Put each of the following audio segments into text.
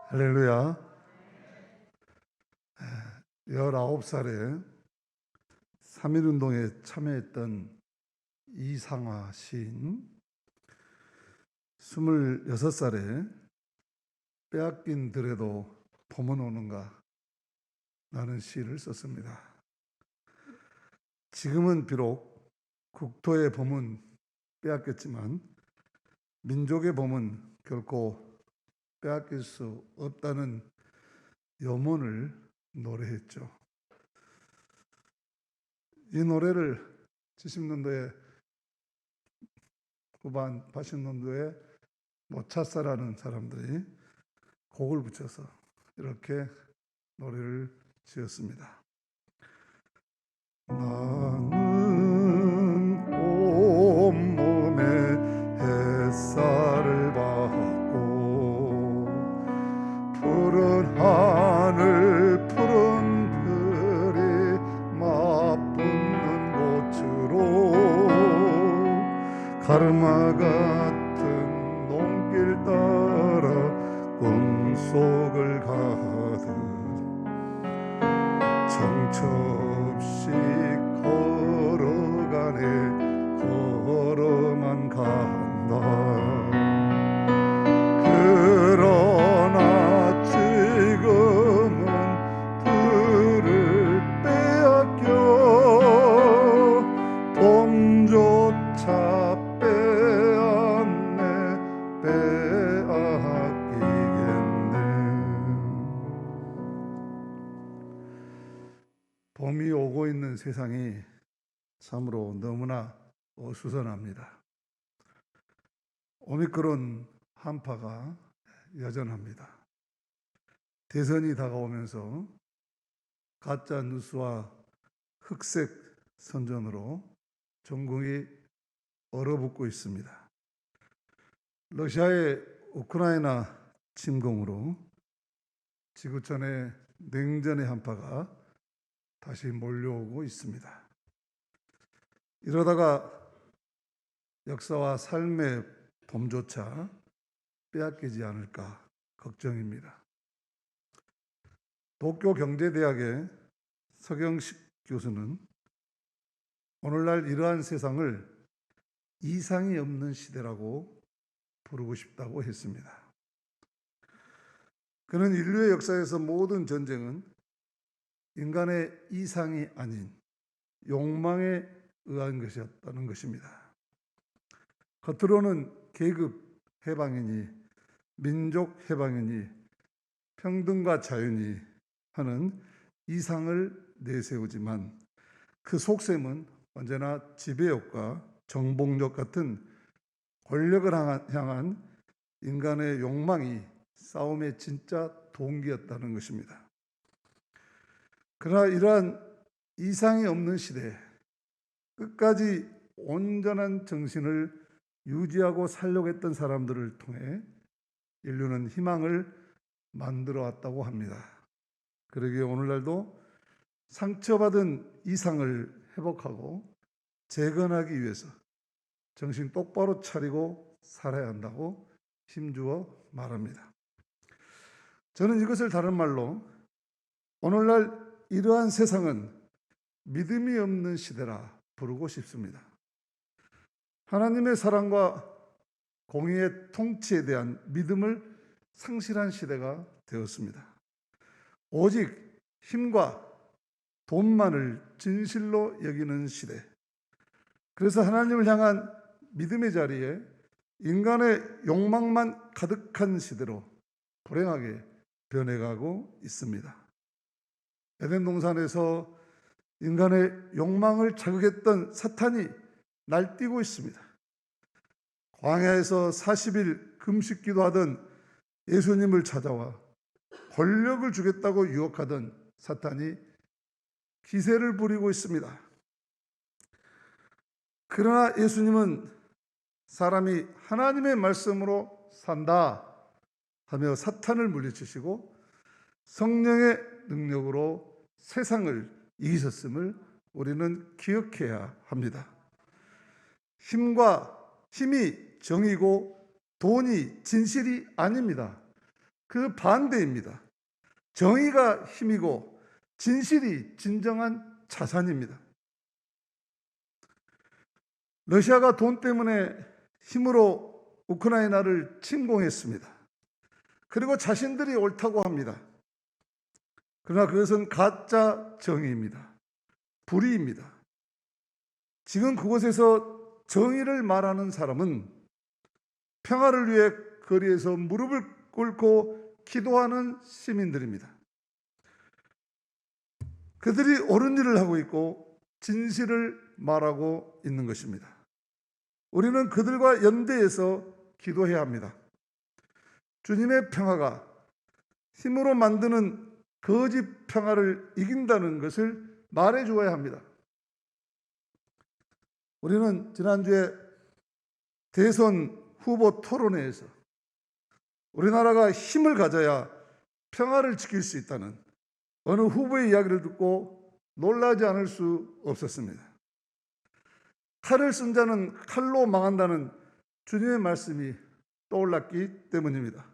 할렐루야. 19살에 3.1운동에 참여했던 이상화 시인, 26살에 빼앗긴 들에도 봄은 오는가 라는 시를 썼습니다. 지금은 비록 국토의 봄은 빼앗겼지만 민족의 봄은 결코 빼앗길 수 없다는 염원을 노래했죠. 이 노래를 70년도에 후반 80년도에 모차사라는 사람들이 곡을 붙여서 이렇게 노래를 지었습니다. 나는 온몸에 햇살을 받고 푸른 하늘 푸른 들이 맞붙는 곳으로 가르마 같은 농길 따라 꿈속을 가듯 정처 없이 걸어가네 걸어만 간다. 그러나 지금은 들을 빼앗겨 봄조차 빼앗네 빼앗기겠네. 봄이 오고 있는 세상이 참으로 너무나 어수선합니다. 오미크론 한파가 여전합니다. 대선이 다가오면서 가짜 뉴스와 흑색 선전으로 전국이 얼어붙고 있습니다. 러시아의 우크라이나 침공으로 지구촌의 냉전의 한파가 다시 몰려오고 있습니다. 이러다가 역사와 삶의 봄조차 빼앗기지 않을까 걱정입니다. 도쿄경제대학의 서경식 교수는 오늘날 이러한 세상을 이상이 없는 시대라고 부르고 싶다고 했습니다. 그는 인류의 역사에서 모든 전쟁은 인간의 이상이 아닌 욕망에 의한 것이었다는 것입니다. 겉으로는 계급 해방이니 민족 해방이니 평등과 자유니 하는 이상을 내세우지만 그 속셈은 언제나 지배욕과 정복력 같은 권력을 향한 인간의 욕망이 싸움의 진짜 동기였다는 것입니다. 그러나 이러한 이상이 없는 시대에 끝까지 온전한 정신을 유지하고 살려고 했던 사람들을 통해 인류는 희망을 만들어 왔다고 합니다. 그러기에 오늘날도 상처받은 이상을 회복하고 재건하기 위해서 정신 똑바로 차리고 살아야 한다고 힘주어 말합니다. 저는 이것을 다른 말로 오늘날 이러한 세상은 믿음이 없는 시대라 부르고 싶습니다. 하나님의 사랑과 공의의 통치에 대한 믿음을 상실한 시대가 되었습니다. 오직 힘과 돈만을 진실로 여기는 시대. 그래서 하나님을 향한 믿음의 자리에 인간의 욕망만 가득한 시대로 불행하게 변해가고 있습니다. 에덴 동산에서 인간의 욕망을 자극했던 사탄이 날뛰고 있습니다. 광야에서 40일 금식 기도하던 예수님을 찾아와 권력을 주겠다고 유혹하던 사탄이 기세를 부리고 있습니다. 그러나 예수님은 사람이 하나님의 말씀으로 산다 하며 사탄을 물리치시고 성령의 능력으로 세상을 이기셨음을 우리는 기억해야 합니다. 힘이 정의고 돈이 진실이 아닙니다. 그 반대입니다. 정의가 힘이고 진실이 진정한 자산입니다. 러시아가 돈 때문에 힘으로 우크라이나를 침공했습니다. 그리고 자신들이 옳다고 합니다. 그러나 그것은 가짜 정의입니다. 불의입니다. 지금 그곳에서 정의를 말하는 사람은 평화를 위해 거리에서 무릎을 꿇고 기도하는 시민들입니다. 그들이 옳은 일을 하고 있고 진실을 말하고 있는 것입니다. 우리는 그들과 연대해서 기도해야 합니다. 주님의 평화가 힘으로 만드는 거짓 평화를 이긴다는 것을 말해 주어야 합니다. 우리는 지난주에 대선 후보 토론회에서 우리나라가 힘을 가져야 평화를 지킬 수 있다는 어느 후보의 이야기를 듣고 놀라지 않을 수 없었습니다. 칼을 쓴 자는 칼로 망한다는 주님의 말씀이 떠올랐기 때문입니다.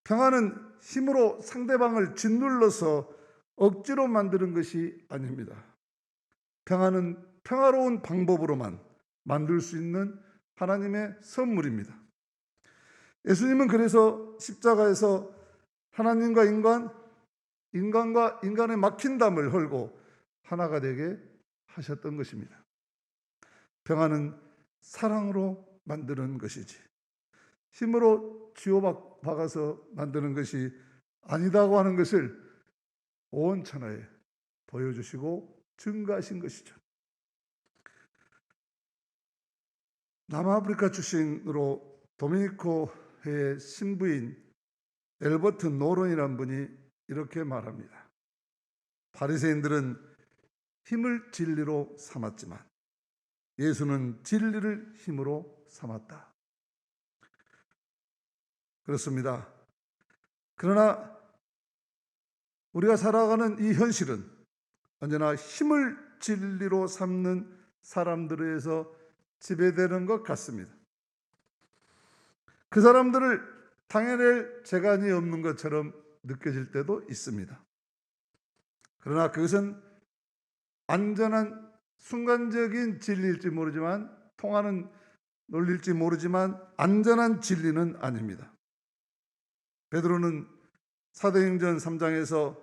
평화는 힘으로 상대방을 짓눌러서 억지로 만드는 것이 아닙니다. 평화는 평화로운 방법으로만 만들 수 있는 하나님의 선물입니다. 예수님은 그래서 십자가에서 하나님과 인간과 인간의 막힌 담을 헐고 하나가 되게 하셨던 것입니다. 평화는 사랑으로 만드는 것이지 힘으로 쥐어박아서 만드는 것이 아니다고 하는 것을 온 천하에 보여주시고 증거하신 것이죠. 남아프리카 출신으로 도미니코의 신부인 엘버트 노런이라는 분이 이렇게 말합니다. 바리새인들은 힘을 진리로 삼았지만 예수는 진리를 힘으로 삼았다. 그렇습니다. 그러나 우리가 살아가는 이 현실은 언제나 힘을 진리로 삼는 사람들에 의해서 지배되는 것 같습니다. 그 사람들을 당해낼 재간이 없는 것처럼 느껴질 때도 있습니다. 그러나 그것은 안전한 순간적인 진리일지 모르지만 통하는 논리일지 모르지만 안전한 진리는 아닙니다. 베드로는 사도행전 3장에서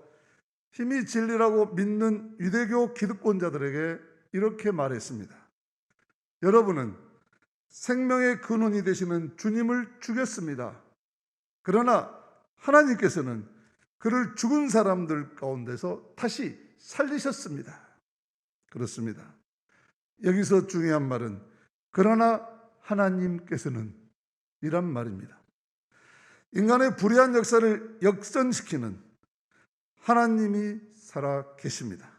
힘이 진리라고 믿는 유대교 기득권자들에게 이렇게 말했습니다. 여러분은 생명의 근원이 되시는 주님을 죽였습니다. 그러나 하나님께서는 그를 죽은 사람들 가운데서 다시 살리셨습니다. 그렇습니다. 여기서 중요한 말은 그러나 하나님께서는 이란 말입니다. 인간의 불의한 역사를 역전시키는 하나님이 살아 계십니다.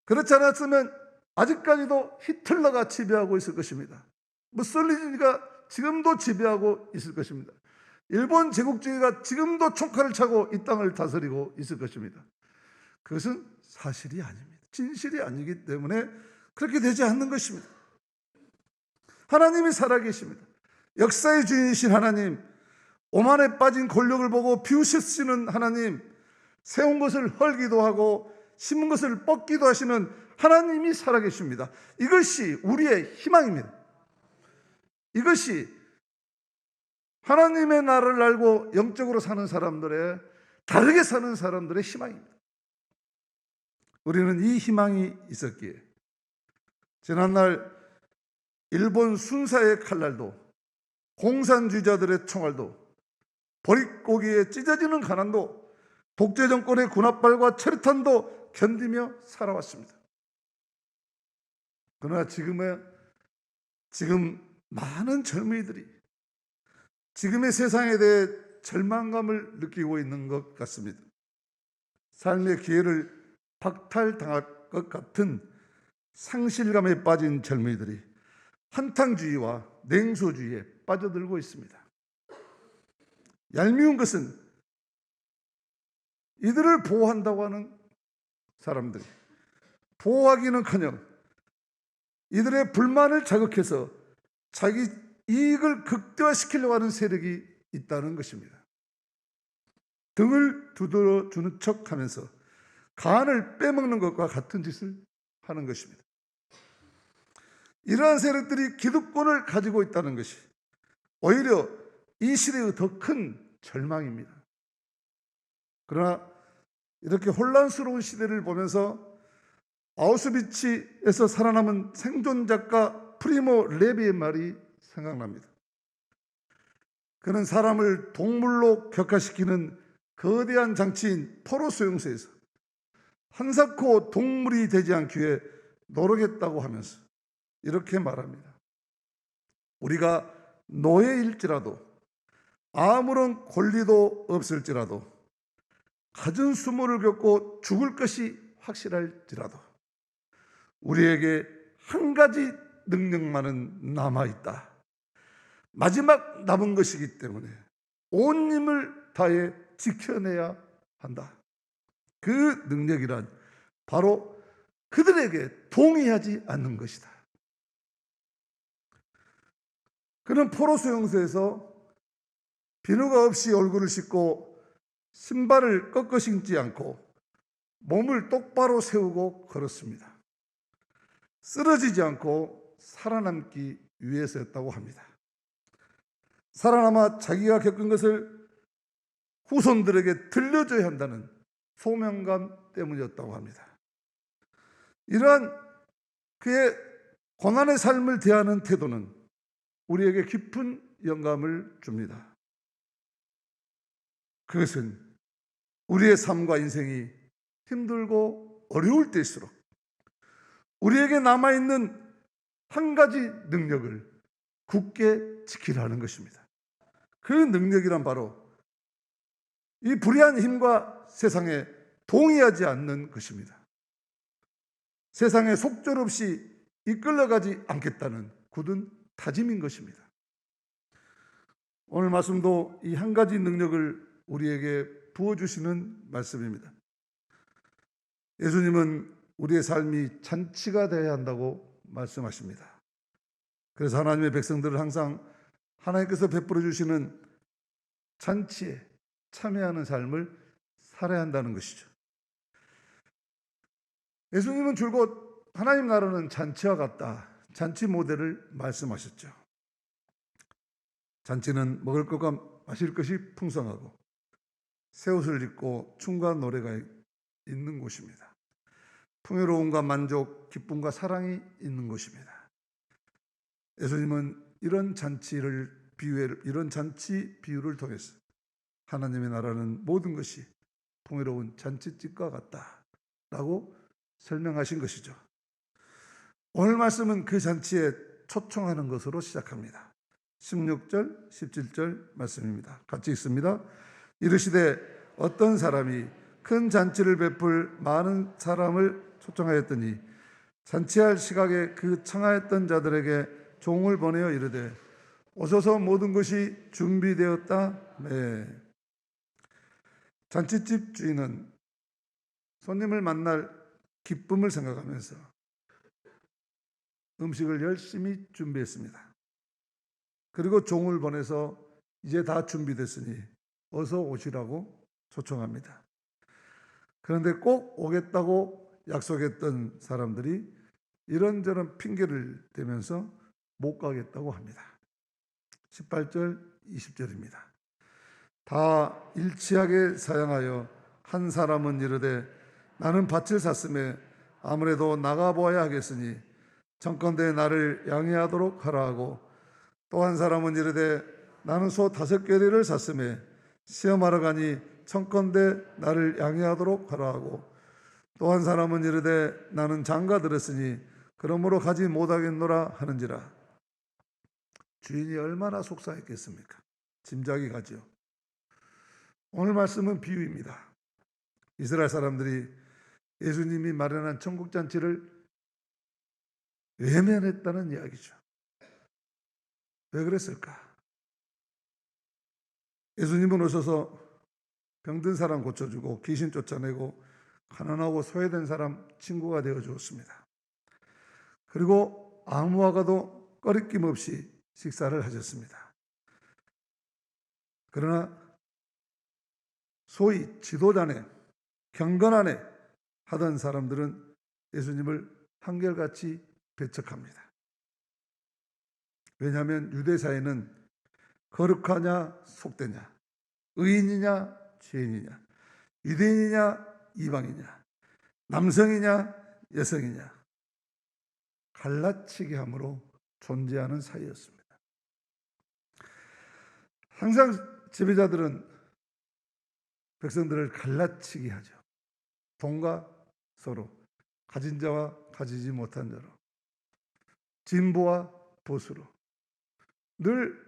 그렇지 않았으면 아직까지도 히틀러가 지배하고 있을 것입니다. 무솔리니가 지금도 지배하고 있을 것입니다. 일본 제국주의가 지금도 총칼을 차고 이 땅을 다스리고 있을 것입니다. 그것은 사실이 아닙니다. 진실이 아니기 때문에 그렇게 되지 않는 것입니다. 하나님이 살아계십니다. 역사의 주인이신 하나님, 오만에 빠진 권력을 보고 비우시는 하나님, 세운 것을 헐기도 하고 심은 것을 뻗기도 하시는 하나님이 살아계십니다. 이것이 우리의 희망입니다. 이것이 하나님의 나라를 알고 영적으로 사는 사람들의, 다르게 사는 사람들의 희망입니다. 우리는 이 희망이 있었기에 지난날 일본 순사의 칼날도, 공산주의자들의 총알도, 버릿고기에 찢어지는 가난도, 독재 정권의 군합발과 체류탄도 견디며 살아왔습니다. 그러나 지금 많은 젊은이들이 지금의 세상에 대해 절망감을 느끼고 있는 것 같습니다. 삶의 기회를 박탈당할 것 같은 상실감에 빠진 젊은이들이 한탕주의와 냉소주의에 빠져들고 있습니다. 얄미운 것은 이들을 보호한다고 하는 사람들이 보호하기는커녕 이들의 불만을 자극해서 자기 이익을 극대화시키려고 하는 세력이 있다는 것입니다. 등을 두드려 주는 척하면서 간을 빼먹는 것과 같은 짓을 하는 것입니다. 이러한 세력들이 기득권을 가지고 있다는 것이 오히려 이 시대의 더 큰 절망입니다. 그러나 이렇게 혼란스러운 시대를 보면서 아우슈비츠에서 살아남은 생존작가 프리모 레비의 말이 생각납니다. 그는 사람을 동물로 격화시키는 거대한 장치인 포로 수용소에서 한사코 동물이 되지 않기 위해 노력했다고 하면서 이렇게 말합니다. 우리가 노예일지라도 아무런 권리도 없을지라도 갖은 수모를 겪고 죽을 것이 확실할지라도 우리에게 한 가지 능력만은 남아있다. 마지막 남은 것이기 때문에 온 힘을 다해 지켜내야 한다. 그 능력이란 바로 그들에게 동의하지 않는 것이다. 그는 포로 수용소에서 비누가 없이 얼굴을 씻고 신발을 꺾어 신지 않고 몸을 똑바로 세우고 걸었습니다. 쓰러지지 않고 살아남기 위해서였다고 합니다. 살아남아 자기가 겪은 것을 후손들에게 들려줘야 한다는 소명감 때문이었다고 합니다. 이러한 그의 고난의 삶을 대하는 태도는 우리에게 깊은 영감을 줍니다. 그것은 우리의 삶과 인생이 힘들고 어려울 때일수록 우리에게 남아있는 한 가지 능력을 굳게 지키라는 것입니다. 그 능력이란 바로 이 불의한 힘과 세상에 동의하지 않는 것입니다. 세상에 속절없이 이끌려가지 않겠다는 굳은 다짐인 것입니다. 오늘 말씀도 이 한 가지 능력을 우리에게 부어주시는 말씀입니다. 예수님은 우리의 삶이 잔치가 되어야 한다고 말씀하십니다. 그래서 하나님의 백성들을 항상 하나님께서 베풀어 주시는 잔치에 참여하는 삶을 살아야 한다는 것이죠. 예수님은 줄곧 하나님 나라는 잔치와 같다. 잔치 모델을 말씀하셨죠. 잔치는 먹을 것과 마실 것이 풍성하고 새 옷을 입고 춤과 노래가 있는 곳입니다. 풍요로움과 만족, 기쁨과 사랑이 있는 곳입니다. 예수님은 이런 잔치 비유를 통해서 하나님의 나라는 모든 것이 풍요로운 잔치집과 같다라고 설명하신 것이죠. 오늘 말씀은 그 잔치에 초청하는 것으로 시작합니다. 16절, 17절 말씀입니다. 같이 읽습니다. 이르시되 어떤 사람이 큰 잔치를 베풀 많은 사람을 초청하였더니 잔치할 시각에 그 청하였던 자들에게 종을 보내어 이르되 오소서 모든 것이 준비되었다. 네. 잔치집 주인은 손님을 만날 기쁨을 생각하면서 음식을 열심히 준비했습니다. 그리고 종을 보내서 이제 다 준비됐으니 어서 오시라고 초청합니다. 그런데 꼭 오겠다고 약속했던 사람들이 이런저런 핑계를 대면서 못 가겠다고 합니다. 18절, 20절입니다. 다 일치하게 사양하여 한 사람은 이르되 나는 밭을 샀음에 아무래도 나가보아야 하겠으니 청컨대 나를 양해하도록 하라 하고 또 한 사람은 이르되 나는 소 5개리를 샀음에 시험하러 가니 청컨대 나를 양해하도록 하라 하고 또 한 사람은 이르되 나는 장가 들었으니 그러므로 가지 못하겠노라 하는지라. 주인이 얼마나 속상했겠습니까? 짐작이 가죠. 오늘 말씀은 비유입니다. 이스라엘 사람들이 예수님이 마련한 천국잔치를 외면했다는 이야기죠. 왜 그랬을까? 예수님은 오셔서 병든 사람 고쳐주고 귀신 쫓아내고 가난하고 소외된 사람 친구가 되어주었습니다. 그리고 아무와가도 꺼리낌 없이 식사를 하셨습니다. 그러나 소위 지도자네, 경건하네 하던 사람들은 예수님을 한결같이 배척합니다. 왜냐하면 유대사회는 거룩하냐 속되냐, 의인이냐 죄인이냐, 유대인이냐 이방이냐, 남성이냐 여성이냐 갈라치기 함으로 존재하는 사이였습니다. 항상 지배자들은 백성들을 갈라치기 하죠. 동과 서로, 가진 자와 가지지 못한 자로, 진보와 보수로 늘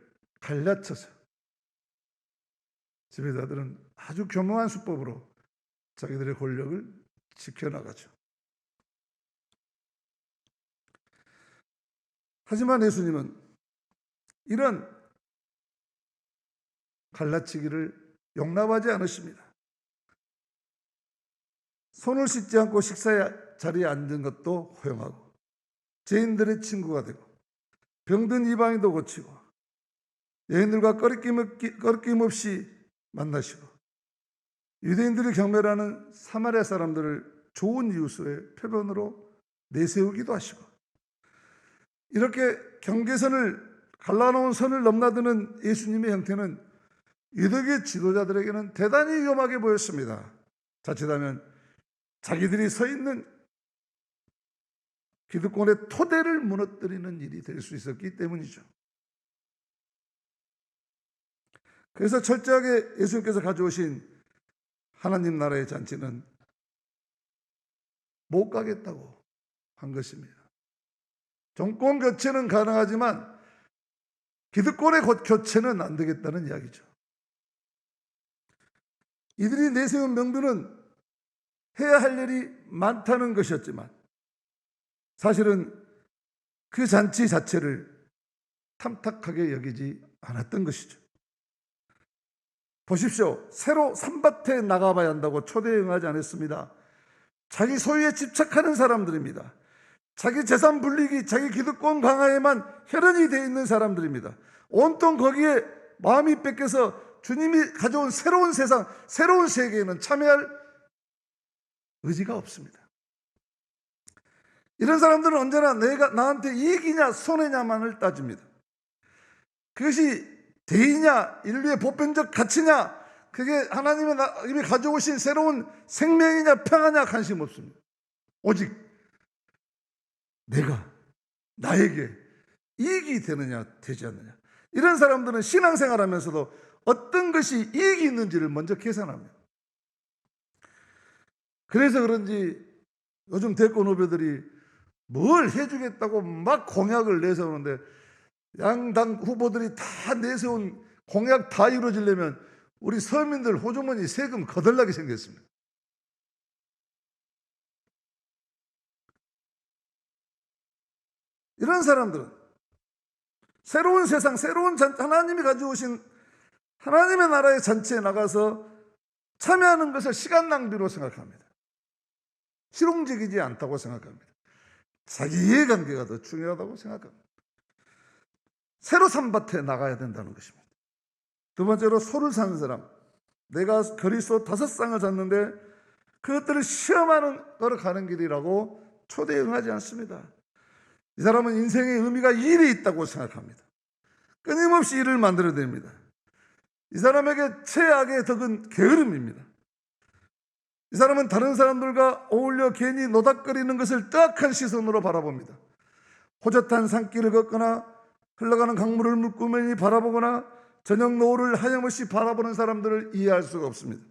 갈라쳐서 지배자들은 아주 교묘한 수법으로 자기들의 권력을 지켜나가죠. 하지만 예수님은 이런 갈라치기를 용납하지 않으십니다. 손을 씻지 않고 식사 자리에 앉은 것도 허용하고, 죄인들의 친구가 되고, 병든 이방인도 고치고, 여인들과 거리낌 없이 만나시고, 유대인들이 경멸하는 사마리아 사람들을 좋은 이웃의 표본으로 내세우기도 하시고, 이렇게 경계선을 갈라놓은 선을 넘나드는 예수님의 형태는 유대계 지도자들에게는 대단히 위험하게 보였습니다. 자칫하면 자기들이 서 있는 기득권의 토대를 무너뜨리는 일이 될 수 있었기 때문이죠. 그래서 철저하게 예수님께서 가져오신 하나님 나라의 잔치는 못 가겠다고 한 것입니다. 정권 교체는 가능하지만 기득권의 교체는 안 되겠다는 이야기죠. 이들이 내세운 명분은 해야 할 일이 많다는 것이었지만 사실은 그 잔치 자체를 탐탁하게 여기지 않았던 것이죠. 보십시오. 새로 산밭에 나가봐야 한다고 초대에 응하지 않았습니다. 자기 소유에 집착하는 사람들입니다. 자기 재산 불리기, 자기 기득권 강화에만 혈연이 되어 있는 사람들입니다. 온통 거기에 마음이 뺏겨서 주님이 가져온 새로운 세상, 새로운 세계에는 참여할 의지가 없습니다. 이런 사람들은 언제나 내가 나한테 이익이냐 손해냐만을 따집니다. 그것이 대의냐, 인류의 보편적 가치냐, 그게 하나님이 가져오신 새로운 생명이냐, 평화냐 관심 없습니다. 오직 나에게 이익이 되느냐, 되지 않느냐. 이런 사람들은 신앙생활하면서도 어떤 것이 이익이 있는지를 먼저 계산합니다. 그래서 그런지 요즘 대권 후보들이 뭘 해주겠다고 막 공약을 내세우는데 양당 후보들이 다 내세운 공약 다 이루어지려면 우리 서민들 호주머니 세금 거덜나게 생겼습니다. 이런 사람들은 새로운 세상, 새로운 하나님이 가져오신 하나님의 나라의 잔치에 나가서 참여하는 것을 시간 낭비로 생각합니다. 실용적이지 않다고 생각합니다. 자기 이해관계가 더 중요하다고 생각합니다. 새로 산밭에 나가야 된다는 것입니다. 두 번째로 소를 사는 사람. 내가 거리소 5쌍을 샀는데 그것들을 시험하는 거로 가는 길이라고 초대에 응하지 않습니다. 이 사람은 인생의 의미가 일이 있다고 생각합니다. 끊임없이 일을 만들어냅니다. 이 사람에게 최악의 덕은 게으름입니다. 이 사람은 다른 사람들과 어울려 괜히 노닥거리는 것을 뜨악한 시선으로 바라봅니다. 호젓한 산길을 걷거나 흘러가는 강물을 물끄러미 바라보거나 저녁 노을을 하염없이 바라보는 사람들을 이해할 수가 없습니다.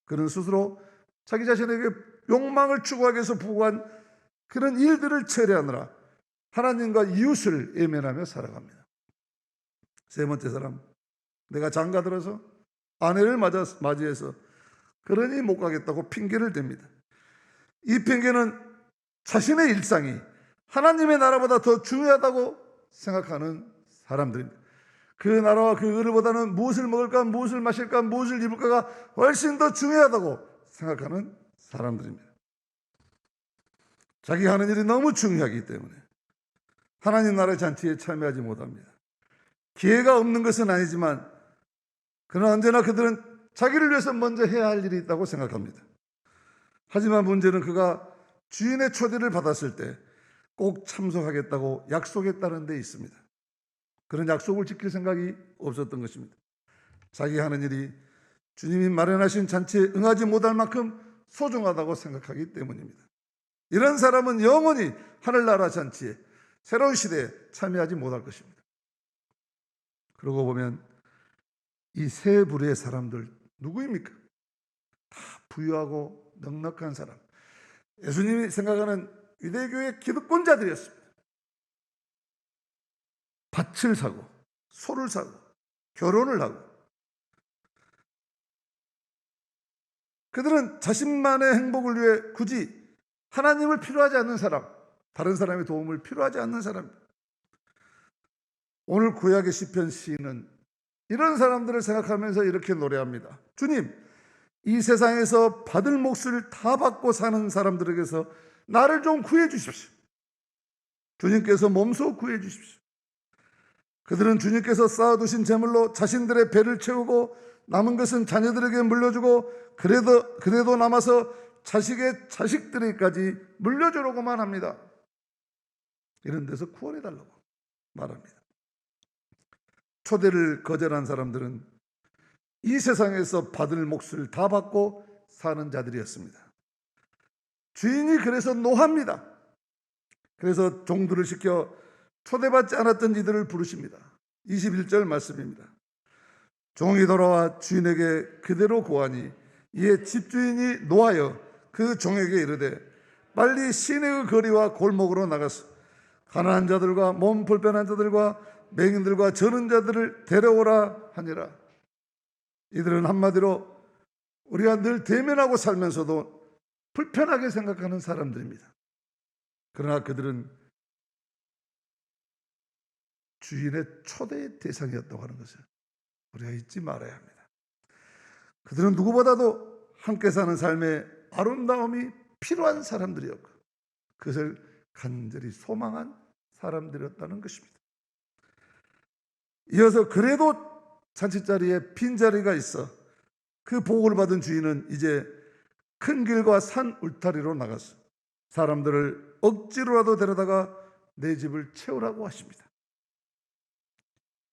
그는 스스로 자기 자신에게 욕망을 추구하기 위해서 부구한 그런 일들을 처리하느라 하나님과 이웃을 외면하며 살아갑니다. 세 번째 사람, 내가 장가들어서 아내를 맞이해서 그러니 못 가겠다고 핑계를 댑니다. 이 핑계는 자신의 일상이 하나님의 나라보다 더 중요하다고 생각하는 사람들입니다. 그 나라와 그 의를보다는 무엇을 먹을까, 무엇을 마실까, 무엇을 입을까가 훨씬 더 중요하다고 생각하는 사람들입니다. 자기가 하는 일이 너무 중요하기 때문에 하나님 나라의 잔치에 참여하지 못합니다. 기회가 없는 것은 아니지만 그러나 언제나 그들은 자기를 위해서 먼저 해야 할 일이 있다고 생각합니다. 하지만 문제는 그가 주인의 초대를 받았을 때 꼭 참석하겠다고 약속했다는 데 있습니다. 그런 약속을 지킬 생각이 없었던 것입니다. 자기가 하는 일이 주님이 마련하신 잔치에 응하지 못할 만큼 소중하다고 생각하기 때문입니다. 이런 사람은 영원히 하늘나라 잔치에, 새로운 시대에 참여하지 못할 것입니다. 그러고 보면 이 세 부류의 사람들 누구입니까? 다 부유하고 넉넉한 사람, 예수님이 생각하는 유대교의 기득권자들이었습니다. 밭을 사고 소를 사고 결혼을 하고, 그들은 자신만의 행복을 위해 굳이 하나님을 필요하지 않는 사람, 다른 사람의 도움을 필요하지 않는 사람. 오늘 구약의 시편 시인은 이런 사람들을 생각하면서 이렇게 노래합니다. 주님, 이 세상에서 받을 몫을 다 받고 사는 사람들에게서 나를 좀 구해 주십시오. 주님께서 몸소 구해 주십시오. 그들은 주님께서 쌓아두신 재물로 자신들의 배를 채우고 남은 것은 자녀들에게 물려주고 그래도 남아서 자식의 자식들에게까지 물려주려고만 합니다. 이런 데서 구원해달라고 말합니다. 초대를 거절한 사람들은 이 세상에서 받을 몫을 다 받고 사는 자들이었습니다. 주인이 그래서 노합니다. 그래서 종들을 시켜 초대받지 않았던 이들을 부르십니다. 21절 말씀입니다. 종이 돌아와 주인에게 그대로 고하니 이에 집주인이 노하여 그 종에게 이르되 빨리 시내의 거리와 골목으로 나가서 가난한 자들과 몸 불편한 자들과 맹인들과 저는 자들을 데려오라 하니라. 이들은 한마디로 우리가 늘 대면하고 살면서도 불편하게 생각하는 사람들입니다. 그러나 그들은 주인의 초대의 대상이었다고 하는 것을 우리가 잊지 말아야 합니다. 그들은 누구보다도 함께 사는 삶의 아름다움이 필요한 사람들이었고 그것을 간절히 소망한 사람들이었다는 것입니다. 이어서 그래도 잔치자리에 빈자리가 있어 그 보고를 받은 주인은 이제 큰 길과 산 울타리로 나가서 사람들을 억지로라도 데려다가 내 집을 채우라고 하십니다.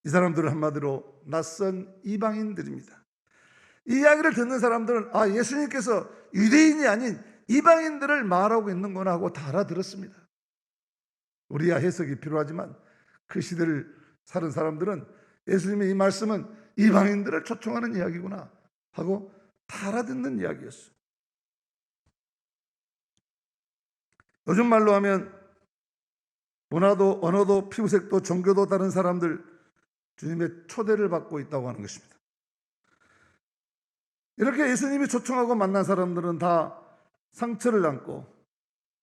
이 사람들은 한마디로 낯선 이방인들입니다. 이 이야기를 듣는 사람들은 예수님께서 유대인이 아닌 이방인들을 말하고 있는구나 하고 다 알아들었습니다. 우리야 해석이 필요하지만 그 시대를 사는 사람들은 예수님의 이 말씀은 이방인들을 초청하는 이야기구나 하고 다 알아듣는 이야기였어요. 요즘 말로 하면 문화도 언어도 피부색도 종교도 다른 사람들 주님의 초대를 받고 있다고 하는 것입니다. 이렇게 예수님이 초청하고 만난 사람들은 다 상처를 안고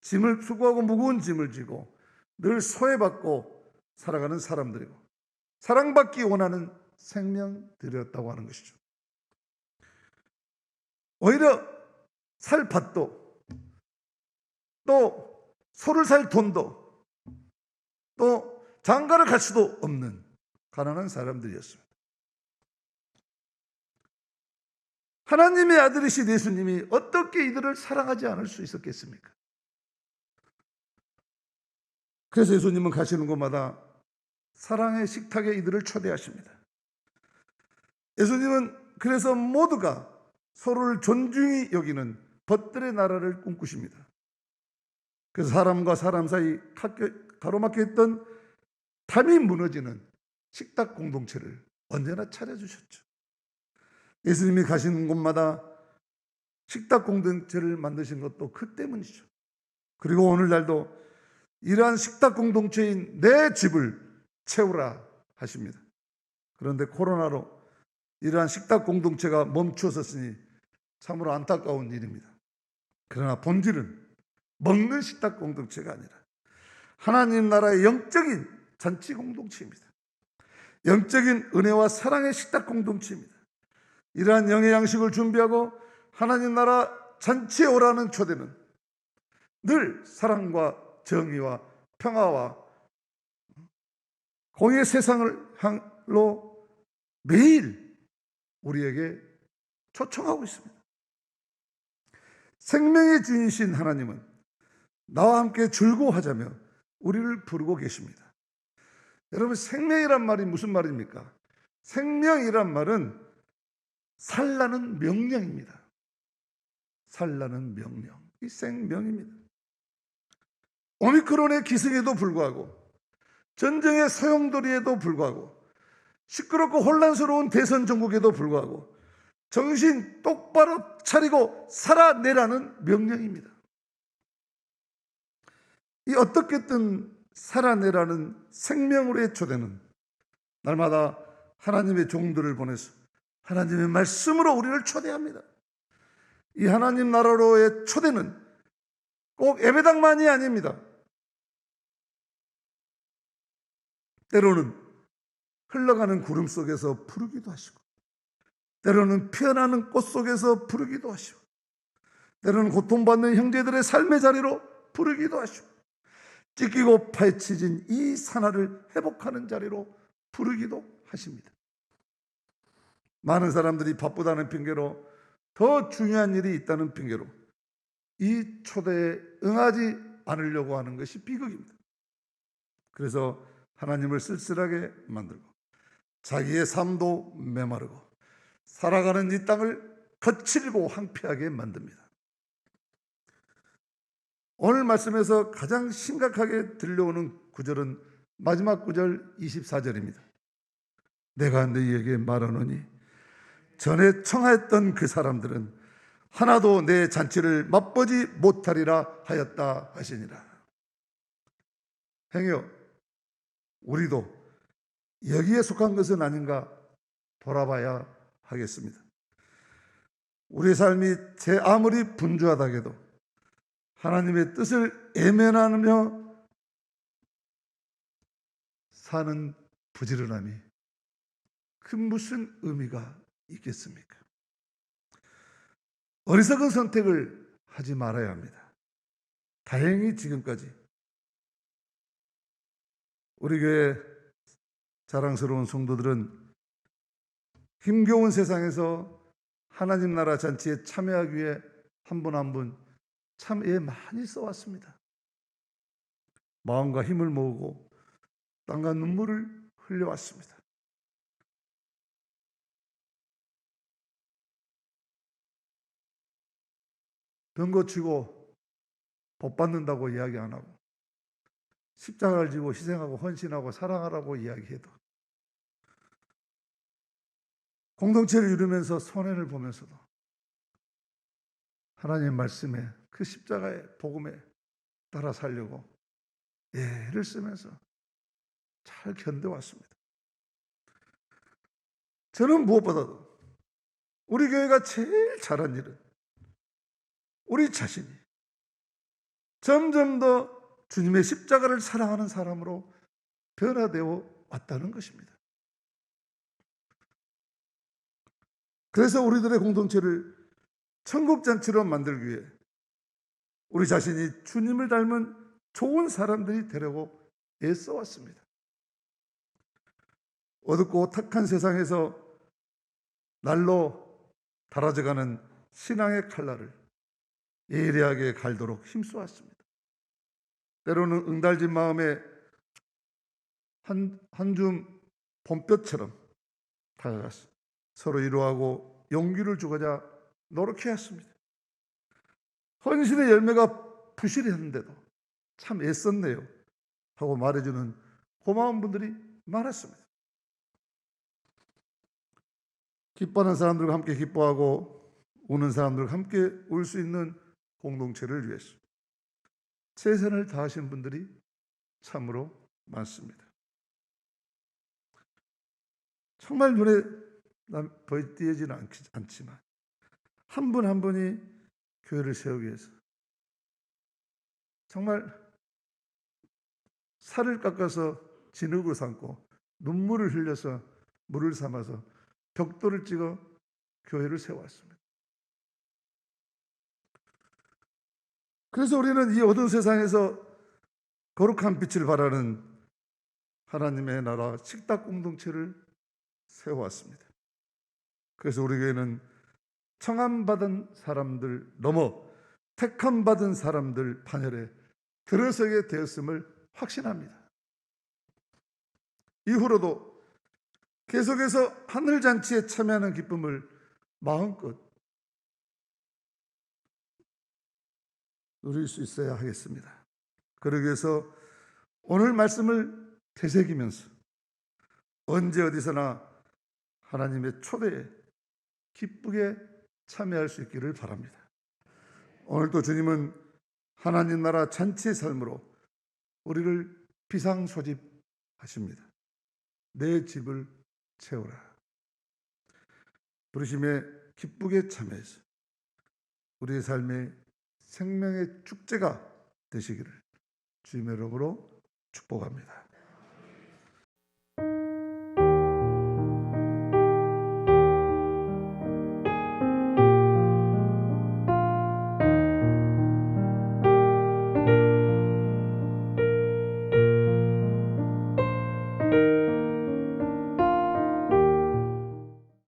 짐을 수고하고 무거운 짐을 지고 늘 소외받고 살아가는 사람들이고 사랑받기 원하는 생명들이었다고 하는 것이죠. 오히려 살 밭도 또 소를 살 돈도 또 장가를 갈 수도 없는 가난한 사람들이었습니다. 하나님의 아들이신 예수님이 어떻게 이들을 사랑하지 않을 수 있었겠습니까? 그래서 예수님은 가시는 곳마다 사랑의 식탁에 이들을 초대하십니다. 예수님은 그래서 모두가 서로를 존중히 여기는 벗들의 나라를 꿈꾸십니다. 그래서 사람과 사람 사이 가로막혀 있던 담이 무너지는 식탁 공동체를 언제나 차려주셨죠. 예수님이 가시는 곳마다 식탁 공동체를 만드신 것도 그 때문이죠. 그리고 오늘날도 이러한 식탁 공동체인 내 집을 채우라 하십니다. 그런데 코로나로 이러한 식탁 공동체가 멈추었으니 참으로 안타까운 일입니다. 그러나 본질은 먹는 식탁 공동체가 아니라 하나님 나라의 영적인 잔치 공동체입니다. 영적인 은혜와 사랑의 식탁 공동체입니다. 이러한 영의 양식을 준비하고 하나님 나라 잔치에 오라는 초대는 늘 사랑과 정의와 평화와 공의의 세상을 향로 매일 우리에게 초청하고 있습니다. 생명의 주인이신 하나님은 나와 함께 즐거워하자며 우리를 부르고 계십니다. 여러분, 생명이란 말이 무슨 말입니까? 생명이란 말은 살라는 명령입니다. 살라는 명령. 이 생명입니다. 오미크론의 기승에도 불구하고, 전쟁의 소용돌이에도 불구하고, 시끄럽고 혼란스러운 대선 정국에도 불구하고 정신 똑바로 차리고 살아내라는 명령입니다. 이 어떻게든 살아내라는 생명으로의 초대는 날마다 하나님의 종들을 보내서 하나님의 말씀으로 우리를 초대합니다. 이 하나님 나라로의 초대는 꼭 예배당만이 아닙니다. 때로는 흘러가는 구름 속에서 부르기도 하시고, 때로는 피어나는 꽃 속에서 부르기도 하시고, 때로는 고통받는 형제들의 삶의 자리로 부르기도 하시고, 찢기고 파헤쳐진 이 산하를 회복하는 자리로 부르기도 하십니다. 많은 사람들이 바쁘다는 핑계로, 더 중요한 일이 있다는 핑계로 이 초대에 응하지 않으려고 하는 것이 비극입니다. 그래서 하나님을 쓸쓸하게 만들고 자기의 삶도 메마르고 살아가는 이 땅을 거칠고 황폐하게 만듭니다. 오늘 말씀에서 가장 심각하게 들려오는 구절은 마지막 구절 24절입니다. 내가 너희에게 말하노니 전에 청하였던 그 사람들은 하나도 내 잔치를 맛보지 못하리라 하였다 하시니라. 행여 우리도 여기에 속한 것은 아닌가 돌아봐야 하겠습니다. 우리의 삶이 제 아무리 분주하다 해도 하나님의 뜻을 외면하며 사는 부지런함이 그 무슨 의미가 있겠습니까? 어리석은 선택을 하지 말아야 합니다. 다행히 지금까지 우리 교회 자랑스러운 성도들은 힘겨운 세상에서 하나님 나라 잔치에 참여하기 위해 한 분 한 분 참 애 많이 써왔습니다. 마음과 힘을 모으고 땀과 눈물을 흘려왔습니다. 병 고치고 복 받는다고 이야기 안 하고, 십자가를 지고 희생하고 헌신하고 사랑하라고 이야기해도, 공동체를 이루면서 손해를 보면서도 하나님의 말씀에, 그 십자가의 복음에 따라 살려고 애를 쓰면서 잘 견뎌왔습니다. 저는 무엇보다도 우리 교회가 제일 잘한 일은 우리 자신이 점점 더 주님의 십자가를 사랑하는 사람으로 변화되어 왔다는 것입니다. 그래서 우리들의 공동체를 천국잔치로 만들기 위해 우리 자신이 주님을 닮은 좋은 사람들이 되려고 애써왔습니다. 어둡고 탁한 세상에서 날로 달아져가는 신앙의 칼날을 예리하게 갈도록 힘써왔습니다. 때로는 응달진 마음에 한 줌 봄볕처럼 다가가서 서로 위로하고 용기를 주고자 노력해왔습니다. 헌신의 열매가 부실했는데도 참 애썼네요 하고 말해주는 고마운 분들이 많았습니다. 기뻐하는 사람들과 함께 기뻐하고 우는 사람들과 함께 울 수 있는 공동체를 위해서 최선을 다하신 분들이 참으로 많습니다. 정말 눈에 보이지는 않지만 한 분 한 분이 교회를 세우기 위해서 정말 살을 깎아서 진흙으로 삼고 눈물을 흘려서 물을 삼아서 벽돌을 찍어 교회를 세웠습니다. 그래서 우리는 이 어두운 세상에서 거룩한 빛을 발하는 하나님의 나라 식탁 공동체를 세워왔습니다. 그래서 우리 교회는 청함받은 사람들 넘어 택함받은 사람들 판열에 들어서게 되었음을 확신합니다. 이후로도 계속해서 하늘잔치에 참여하는 기쁨을 마음껏 누릴 수 있어야 하겠습니다. 그러기 위해서 오늘 말씀을 되새기면서 언제 어디서나 하나님의 초대에 기쁘게 참여할 수 있기를 바랍니다. 오늘도 주님은 하나님 나라 잔치의 삶으로 우리를 비상소집하십니다. 내 집을 채우라. 부르심에 기쁘게 참여해서 우리의 삶의 생명의 축제가 되시기를 주님의 이름으로 축복합니다.